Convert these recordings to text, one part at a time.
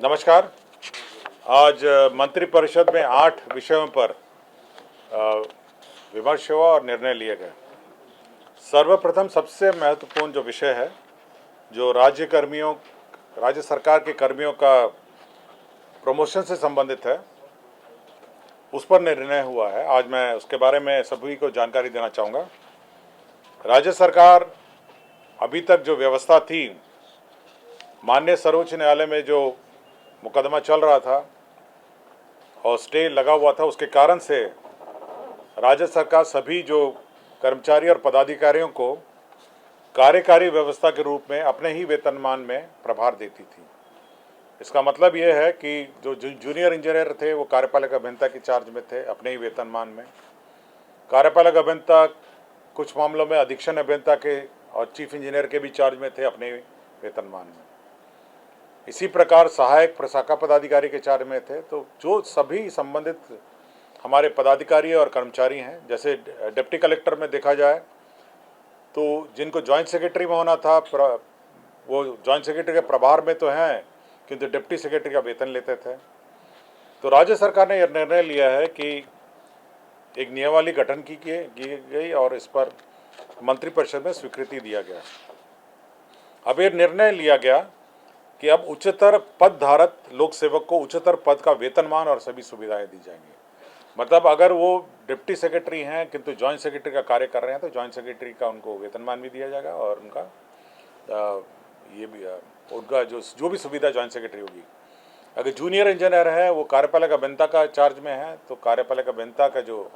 नमस्कार। आज मंत्रिपरिषद में 8 विषयों पर विमर्श हुआ और निर्णय लिए गए। सर्वप्रथम सबसे महत्वपूर्ण जो विषय है, जो राज्य सरकार के कर्मियों का प्रमोशन से संबंधित है, उस पर निर्णय हुआ है। आज मैं उसके बारे में सभी को जानकारी देना चाहूँगा। राज्य सरकार अभी तक जो व्यवस्था थी, माननीय सर्वोच्च न्यायालय में जो मुकदमा चल रहा था और स्टे लगा हुआ था, उसके कारण से राज्य सरकार सभी जो कर्मचारी और पदाधिकारियों को कार्यकारी व्यवस्था के रूप में अपने ही वेतनमान में प्रभार देती थी। इसका मतलब ये है कि जो जूनियर इंजीनियर थे वो कार्यपालक अभियंता के चार्ज में थे अपने ही वेतनमान में। कार्यपालक अभियंता कुछ मामलों में अधीक्षण अभियंता के और चीफ इंजीनियर के भी चार्ज में थे अपने वेतनमान में। इसी प्रकार सहायक प्रशाखा पदाधिकारी के चार्ज में थे। तो जो सभी संबंधित हमारे पदाधिकारी और कर्मचारी हैं, जैसे डिप्टी कलेक्टर में देखा जाए तो जिनको जॉइंट सेक्रेटरी में होना था, वो जॉइंट सेक्रेटरी के प्रभार में तो हैं, किंतु डिप्टी सेक्रेटरी का वेतन लेते थे। तो राज्य सरकार ने यह निर्णय लिया है कि एक नियमावली गठन की गई और इस पर मंत्रिपरिषद में स्वीकृति दिया गया। अब यह निर्णय लिया गया कि अब उच्चतर पद धारक लोक सेवक को उच्चतर पद का वेतनमान और सभी सुविधाएं दी जाएंगी। मतलब अगर वो डिप्टी सेक्रेटरी हैं किंतु जॉइंट सेक्रेटरी का कार्य कर रहे हैं तो जॉइंट सेक्रेटरी का उनको वेतनमान भी दिया जाएगा और उनका जो भी सुविधा जॉइंट सेक्रेटरी होगी। अगर जूनियर इंजीनियर है, वो कार्यपालक अभियंता का चार्ज में है, तो कार्यपालक अभियंता का जो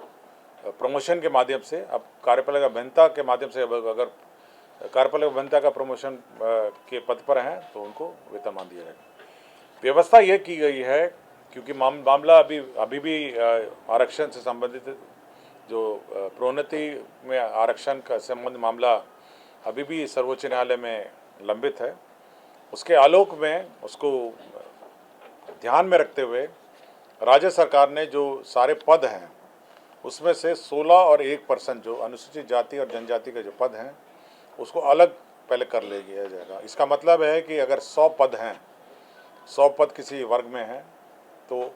प्रमोशन के माध्यम से, अब कार्यपालक अभियंता के माध्यम से अगर कार्यपालक अभियंता का प्रमोशन के पद पर हैं तो उनको वेतनमान दिया जाएगा। व्यवस्था ये की गई है क्योंकि मामला अभी भी आरक्षण से संबंधित जो प्रोन्नति में आरक्षण का संबंध मामला अभी भी सर्वोच्च न्यायालय में लंबित है। उसके आलोक में, उसको ध्यान में रखते हुए राज्य सरकार ने जो सारे पद हैं उसमें से 16 और 1% जो अनुसूचित जाति और जनजाति के जो पद हैं उसको अलग पहले कर ले लिया जाएगा। इसका मतलब है कि अगर 100 पद हैं, 100 पद किसी वर्ग में हैं तो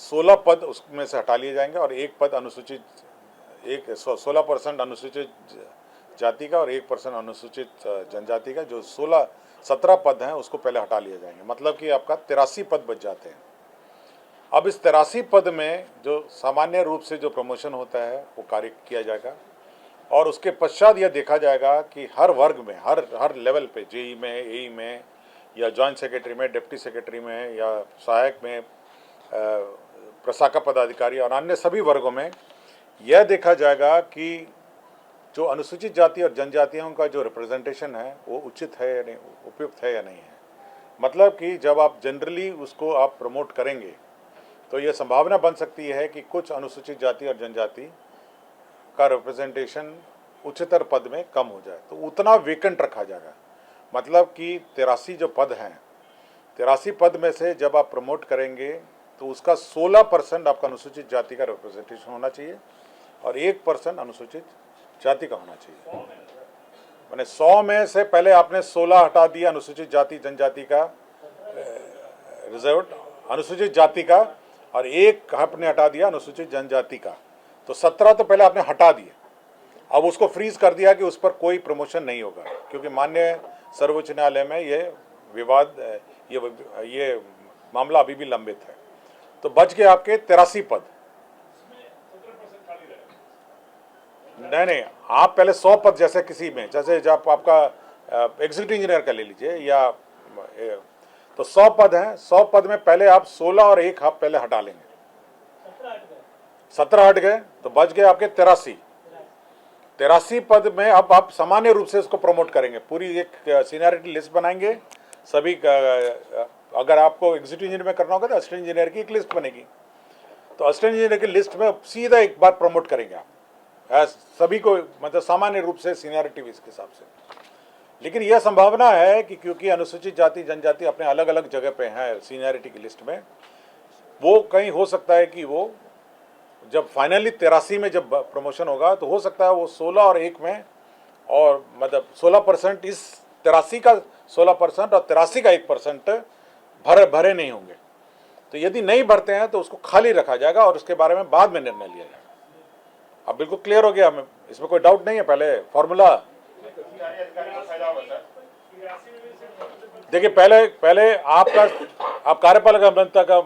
16 पद उसमें से हटा लिए जाएंगे और 16% अनुसूचित जाति का और 1% अनुसूचित जनजाति का, जो 17 पद हैं उसको पहले हटा लिए जाएंगे। मतलब कि आपका 83 पद बच जाते हैं। अब इस 83 पद में जो सामान्य रूप से जो प्रमोशन होता है वो कार्य किया जाएगा और उसके पश्चात यह देखा जाएगा कि हर वर्ग में, हर लेवल पे, जेई में, एई में या जॉइंट सेक्रेटरी में, डिप्टी सेक्रेटरी में या सहायक में, प्रशाखा पदाधिकारी और अन्य सभी वर्गों में यह देखा जाएगा कि जो अनुसूचित जाति और जनजातियों का जो रिप्रेजेंटेशन है वो उचित है या नहीं, उपयुक्त है या नहीं है। मतलब कि जब आप जनरली उसको आप प्रमोट करेंगे तो यह संभावना बन सकती है कि कुछ अनुसूचित जाति और जनजाति का रिप्रेजेंटेशन उच्चतर पद में कम हो जाए, तो उतना वेकेंट रखा जाएगा। मतलब कि 83 जो पद हैं, 83 पद में से जब आप प्रमोट करेंगे तो उसका 16% आपका अनुसूचित जाति का रिप्रेजेंटेशन होना चाहिए और 1% अनुसूचित जाति का होना चाहिए। मैंने 100 में से पहले आपने 16 हटा दिया अनुसूचित जाति जनजाति का, रिजर्व अनुसूचित जाति का, और 1 आपने हटा दिया अनुसूचित जनजाति का, तो 17 तो पहले आपने हटा दिए। अब उसको फ्रीज कर दिया कि उस पर कोई प्रमोशन नहीं होगा क्योंकि माननीय सर्वोच्च न्यायालय में ये विवाद, ये मामला अभी भी लंबित है। तो बच गए आपके 83 पद। नहीं, आप पहले 100 पद, जैसे किसी में, जैसे जब आपका एग्जीक्यूटिव इंजीनियर का ले लीजिए या तो 100 पद हैं, 100 पद में पहले आप 16 और 1 आप पहले हटा लेंगे, 17 हट गए तो बच गए आपके 83 पद में। अब आप सामान्य रूप से इसको प्रमोट करेंगे, पूरी एक सीनियरिटी लिस्ट बनाएंगे सभी का। अगर आपको एग्जीक्यूटिव इंजीनियर में करना होगा तो असिस्टेंट इंजीनियर की एक लिस्ट बनेगी, तो असिस्टेंट इंजीनियर की लिस्ट में सीधा एक बार प्रमोट करेंगे आप सभी को, मतलब सामान्य रूप से सीनियरिटी के हिसाब से। लेकिन यह संभावना है कि क्योंकि अनुसूचित जाति जनजाति अपने अलग अलग जगह पे हैं सीनियरिटी की लिस्ट में, वो कहीं हो सकता है कि वो जब फाइनली 83 में जब प्रमोशन होगा तो हो सकता है वो 16 और 1 में, और मतलब 16% इस 83 का 16% और 83 का 1% भरे नहीं होंगे। तो यदि नहीं भरते हैं तो उसको खाली रखा जाएगा और उसके बारे में बाद में निर्णय लिया जाएगा। अब बिल्कुल क्लियर हो गया, हमें इसमें कोई डाउट नहीं है। पहले फॉर्मूला देखिए, पहले आप कार्यपालक अभियंता का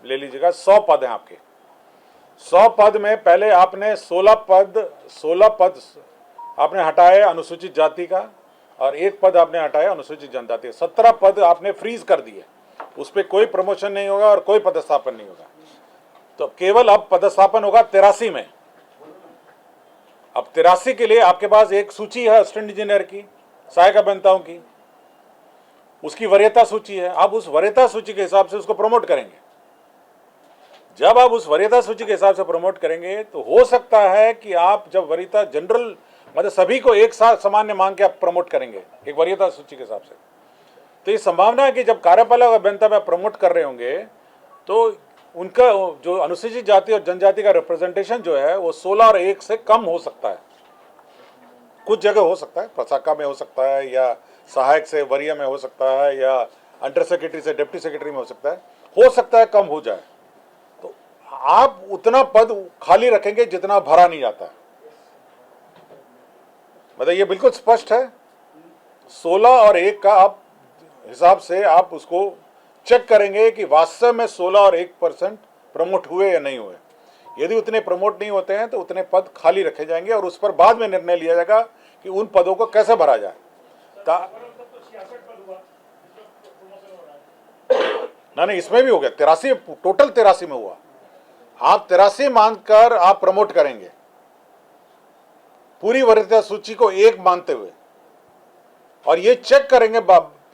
ले लीजिएगा, 100 पद हैं आपके। 100 पद में पहले आपने 16 पद आपने हटाए अनुसूचित जाति का और 1 पद आपने हटाया अनुसूचित जनजाति। 17 पद आपने फ्रीज कर दिए, उस पर कोई प्रमोशन नहीं होगा और कोई पदस्थापन नहीं होगा। तो केवल अब पदस्थापन होगा 83 में। अब 83 के लिए आपके पास एक सूची है असिस्टेंट इंजीनियर की, सहायक अभियंताओं की, उसकी वरीयता सूची है। आप उस वरीयता सूची के हिसाब से उसको प्रमोट करेंगे। जब आप उस वरीयता सूची के हिसाब से प्रमोट करेंगे तो हो सकता है कि आप जब वरीयता जनरल मतलब सभी को एक साथ सामान्य मांग के आप प्रमोट करेंगे एक वरीयता सूची के हिसाब से, तो ये संभावना है कि जब कार्यपालक अभियंता में प्रमोट कर रहे होंगे तो उनका जो अनुसूचित जाति और जनजाति का रिप्रेजेंटेशन जो है वो 16 और 1 से कम हो सकता है। कुछ जगह हो सकता है, प्रशाखा में हो सकता है, या सहायक से वरीय में हो सकता है, या अंडर सेक्रेटरी से डिप्टी सेक्रेटरी में हो सकता है कम हो जाए। तो आप उतना पद खाली रखेंगे जितना भरा नहीं जाता है। मतलब ये बिल्कुल स्पष्ट है। 16 और 1 का आप हिसाब से आप उसको चेक करेंगे कि वास्तव में 16 और 1% प्रमोट हुए या नहीं हुए। यदि उतने प्रमोट नहीं होते हैं तो उतने पद खाली रखे जाएंगे और उस पर बाद में निर्णय लिया जाएगा कि उन पदों को कैसे भरा जाए। नहीं, इसमें भी हो गया 83, टोटल 83 में हुआ। आप 83 मानकर आप प्रमोट करेंगे, पूरी वरीयता सूची को 1 मानते हुए, और ये चेक करेंगे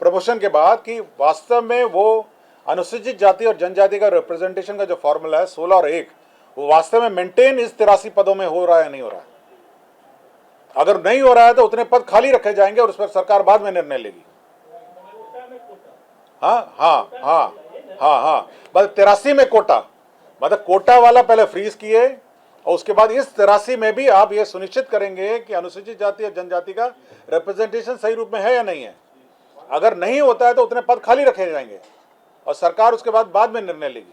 प्रमोशन के बाद कि वास्तव में वो अनुसूचित जाति और जनजाति का रिप्रेजेंटेशन का जो फॉर्मूला है 16 और 1 वो वास्तव में मेंटेन इस 83 पदों में हो रहा है या नहीं हो रहा है। अगर नहीं हो रहा है तो उतने पद खाली रखे जाएंगे और उस पर सरकार बाद में निर्णय लेगी। हाँ, मतलब 83 में कोटा, मतलब कोटा वाला पहले फ्रीज किए और उसके बाद इस 83 में भी आप ये सुनिश्चित करेंगे कि अनुसूचित जाति और जनजाति का रिप्रेजेंटेशन सही रूप में है या नहीं है। अगर नहीं होता है तो उतने पद खाली रखे जाएंगे और सरकार उसके बाद में निर्णय लेगी।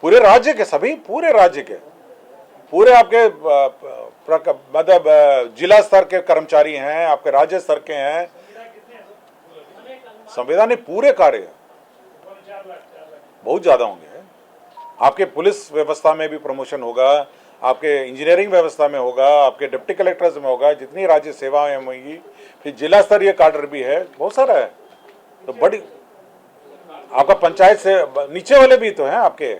पूरे राज्य के सभी, पूरे राज्य के, पूरे आपके मतलब जिला स्तर के कर्मचारी हैं, आपके राज्य स्तर के हैं, संवैधानिक पूरे कार्य बहुत ज्यादा होंगे। आपके पुलिस व्यवस्था में भी प्रमोशन होगा, आपके इंजीनियरिंग व्यवस्था में होगा, आपके डिप्टी कलेक्टर्स में होगा, जितनी राज्य सेवाएं होंगी, फिर जिला स्तरीय कार्डर भी है, बहुत सारा है। तो बड़ी आपका पंचायत से नीचे वाले भी तो हैं, आपके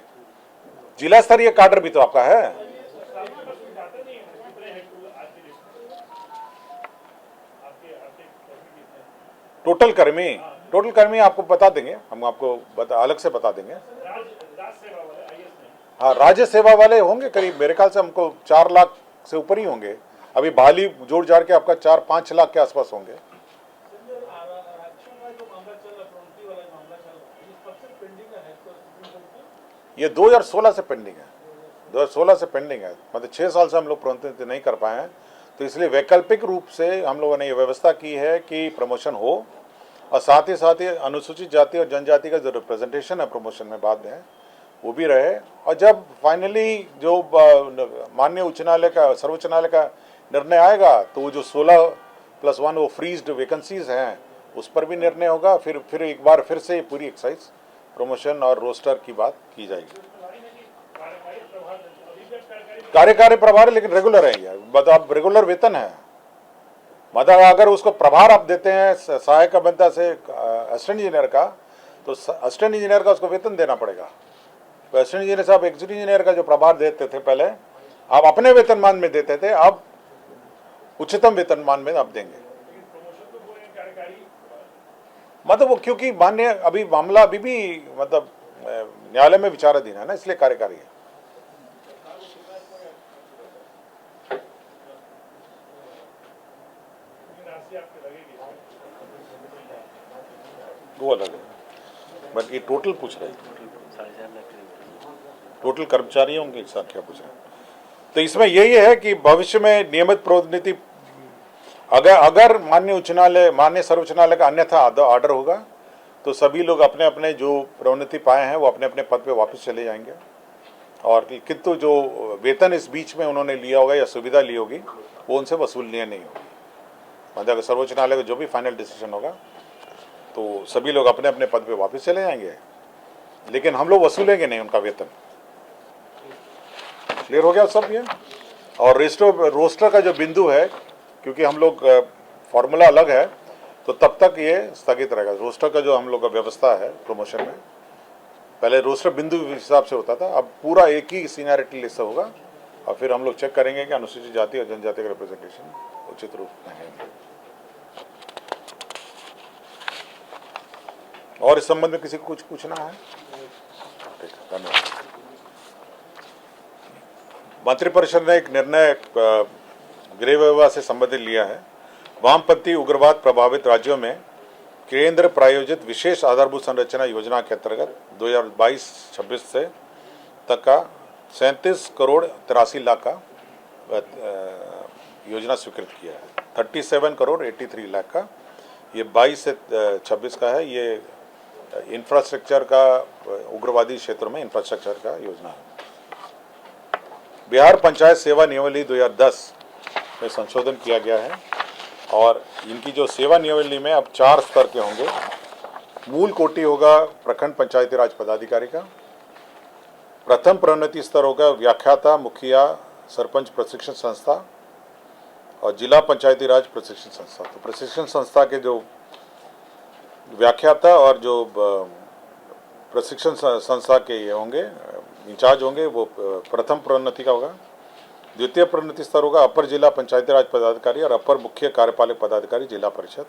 जिला स्तरीय कार्डर भी तो आपका है। टोटल कर्मी आपको बता देंगे, हम आपको अलग से बता देंगे। हाँ, राज्य सेवा वाले होंगे करीब, मेरे ख्याल से हमको 4 लाख से ऊपर ही होंगे। अभी बहाली जोड़ जाड़ के आपका 4-5 लाख के आसपास होंगे। ये 2016 से पेंडिंग है, 2016 से पेंडिंग है, मतलब 6 साल से हम लोग प्रोन्नति नहीं कर पाए हैं। तो इसलिए वैकल्पिक रूप से हम लोगों ने ये व्यवस्था की है कि प्रमोशन हो और साथ ही अनुसूचित जाति और जनजाति का जो रिप्रेजेंटेशन है प्रमोशन में बाद में वो भी रहे। और जब फाइनली जो माननीय उच्च न्यायालय का, सर्वोच्च न्यायालय का निर्णय आएगा तो वो जो 16+1 वो फ्रीज्ड वैकेंसीज हैं उस पर भी निर्णय होगा। फिर एक बार फिर से पूरी एक्साइज प्रमोशन और रोस्टर की बात की जाएगी। कार्यकारी प्रभार लेकिन रेगुलर है यार, मतलब अब रेगुलर वेतन है। मतलब अगर उसको प्रभार आप देते हैं सहायक अभियंता से असिस्टेंट इंजीनियर का, तो असिस्टेंट इंजीनियर का उसको वेतन देना पड़ेगा। तो असिस्टेंट इंजीनियर साहब एग्जीक्यूटिव इंजीनियर का जो प्रभार देते थे पहले, आप अपने वेतनमान में देते थे, अब उच्चतम वेतनमान में आप देंगे। मतलब वो क्योंकि मान्य अभी मामला अभी भी मतलब न्यायालय में विचाराधीन है ना, इसलिए कार्यकारी है। वो अलग है, बट ये टोटल पूछ रहे हैं, टोटल कर्मचारियों के साथ क्या पूछ रहे हैं। तो इसमें यही है कि भविष्य में नियमित प्रोन्नति अगर माननीय सर्वोच्च न्यायालय का अन्यथा ऑर्डर होगा तो सभी लोग अपने अपने जो प्रोन्नति पाए हैं वो अपने अपने पद पे वापस चले जाएंगे, और किंतु जो वेतन इस बीच में उन्होंने लिया होगा या सुविधा ली होगी वो उनसे वसूलनीय नहीं होगी। मतलब अगर सर्वोच्च न्यायालय का जो भी फाइनल डिसीजन होगा तो सभी लोग अपने अपने पद पे वापस चले जाएंगे, लेकिन हम लोग वसूलेंगे नहीं उनका वेतन। क्लियर हो गया सब ये। और रोस्टर का जो बिंदु है, क्योंकि हम लोग फॉर्मूला अलग है तो तब तक ये स्थगित रहेगा। रोस्टर का जो हम लोग का व्यवस्था है प्रमोशन में, पहले रोस्टर बिंदु के हिसाब से होता था, अब पूरा एक ही सीनियरिटी लिस्ट से होगा, और फिर हम लोग चेक करेंगे कि अनुसूचित जाति और जनजाति का रिप्रेजेंटेशन उचित रूप में है। और इस संबंध में किसी को कुछ पूछना है? ठीक है, धन्यवाद। मंत्रिपरिषद ने एक निर्णय गृह विभाग से संबंधित लिया है। वामपंथी उग्रवाद प्रभावित राज्यों में केंद्र प्रायोजित विशेष आधारभूत संरचना योजना के अंतर्गत 2022-26 से तक का 37 करोड़ 83 लाख का योजना स्वीकृत किया है। 37 करोड़ 83 लाख का ये 22 से 26 का है। ये इंफ्रास्ट्रक्चर का, उग्रवादी क्षेत्रों में इंफ्रास्ट्रक्चर का योजना है। बिहार पंचायत सेवा नियमावली 2010 में संशोधन किया गया है, और इनकी जो सेवा नियमावली में अब 4 स्तर के होंगे। मूल कोटि होगा प्रखंड पंचायती राज पदाधिकारी का, प्रथम प्रोन्नति स्तर होगा व्याख्याता, मुखिया, सरपंच प्रशिक्षण संस्था और जिला पंचायती राज प्रशिक्षण संस्था। तो प्रशिक्षण संस्था के जो व्याख्याता और जो प्रशिक्षण संस्था के ये होंगे, इंचार्ज होंगे, वो प्रथम प्रोन्नति का होगा। द्वितीय प्रोन्नति स्तर होगा अपर जिला पंचायती राज पदाधिकारी और अपर मुख्य कार्यपालक पदाधिकारी जिला परिषद।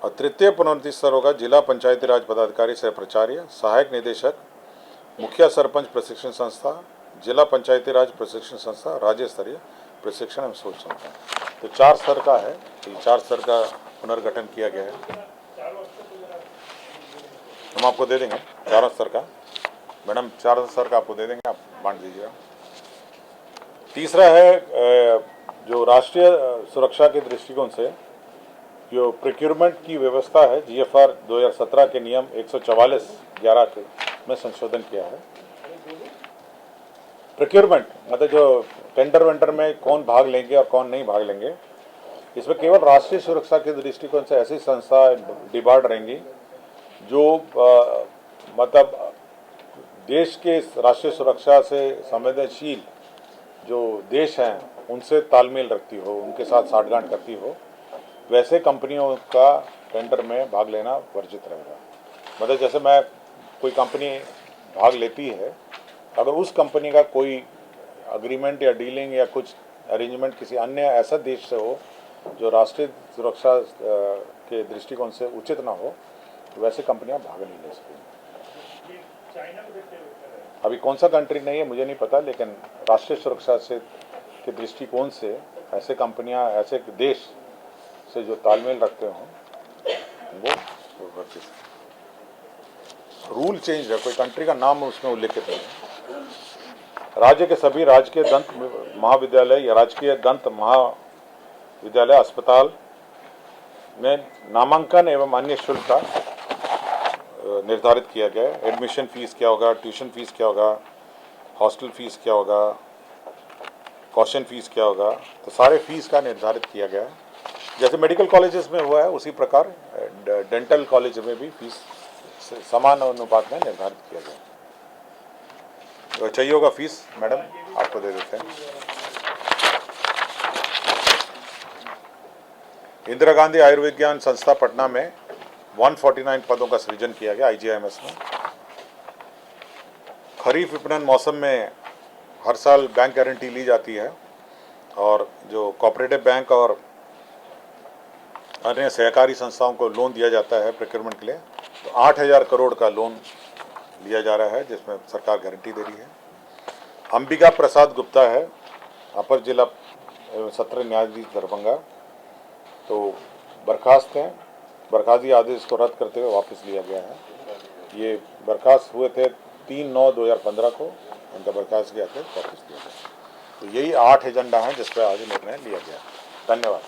और तृतीय प्रोन्नति स्तर होगा जिला पंचायती राज पदाधिकारी सह प्राचार्य, सहायक निदेशक, मुखिया सरपंच प्रशिक्षण संस्था, जिला पंचायती राज प्रशिक्षण संस्था, राज्य स्तरीय प्रशिक्षण एवं शोध संस्था। तो 4 स्तर का है। तो 4 स्तर का पुनर्गठन किया गया है। हम आपको दे देंगे 4 स्तर का, मैडम 4 स्तर का आपको दे देंगे, आप बांट दीजिएगा। तीसरा है जो राष्ट्रीय सुरक्षा के दृष्टिकोण से जो प्रोक्योरमेंट की व्यवस्था है, GFR 2017 के नियम 144(11) में संशोधन किया है। प्रोक्योरमेंट मतलब जो टेंडर वेंडर में कौन भाग लेंगे और कौन नहीं भाग लेंगे, इसमें केवल राष्ट्रीय सुरक्षा के दृष्टिकोण से ऐसी संस्था डिबार्ड रहेंगी जो मतलब देश के राष्ट्रीय सुरक्षा से संवेदनशील जो देश हैं उनसे तालमेल रखती हो, उनके साथ साठगांठ करती हो, वैसे कंपनियों का टेंडर में भाग लेना वर्जित रहेगा। मतलब जैसे मैं कोई कंपनी भाग लेती है, अगर उस कंपनी का कोई अग्रीमेंट या डीलिंग या कुछ अरेंजमेंट किसी अन्य ऐसा देश से हो जो राष्ट्रीय सुरक्षा के दृष्टिकोण से उचित ना हो, तो वैसे कंपनियां भाग नहीं ले सकती। अभी कौन सा कंट्री नहीं है मुझे नहीं पता, लेकिन राष्ट्रीय सुरक्षा से के दृष्टिकोण से ऐसे कंपनियां, ऐसे देश से जो तालमेल रखते हों वो रूल चेंज है, कोई कंट्री का नाम उसमें उल्लेखित है। राज्य के सभी राजकीय दंत महाविद्यालय या राजकीय दंत महाविद्यालय अस्पताल में नामांकन एवं अन्य शुल्क का निर्धारित किया गया है। एडमिशन फीस क्या होगा, ट्यूशन फीस क्या होगा, हॉस्टल फीस क्या होगा, कॉशन फीस क्या होगा, तो सारे फीस का निर्धारित किया गया है। जैसे मेडिकल कॉलेजेस में हुआ है उसी प्रकार डेंटल कॉलेज में भी फीस समान अनुपात में निर्धारित किया गया। तो चाहिए होगा फीस मैडम आपको दे देते हैं। इंदिरा गांधी आयुर्विज्ञान संस्था पटना में 149 पदों का सृजन किया गया IGIMS में। खरीफ विपणन मौसम में हर साल बैंक गारंटी ली जाती है, और जो कोऑपरेटिव बैंक और अन्य सहकारी संस्थाओं को लोन दिया जाता है प्रोक्योरमेंट के लिए। तो 8,000 करोड़ का लोन लिया जा रहा है जिसमें सरकार गारंटी दे रही है। अंबिका प्रसाद गुप्ता है, अपर जिला एवं सत्र न्यायाधीश दरभंगा, तो बर्खास्त हैं। बर्खास्तगी आदेश को रद्द करते हुए वापस लिया गया है। ये बर्खास्त हुए थे 3/9/2015 को, उनका बर्खास्तगी आदेश वापस लिया गया। तो यही 8 एजेंडा हैं जिस पर आज निर्णय लिया गया। धन्यवाद।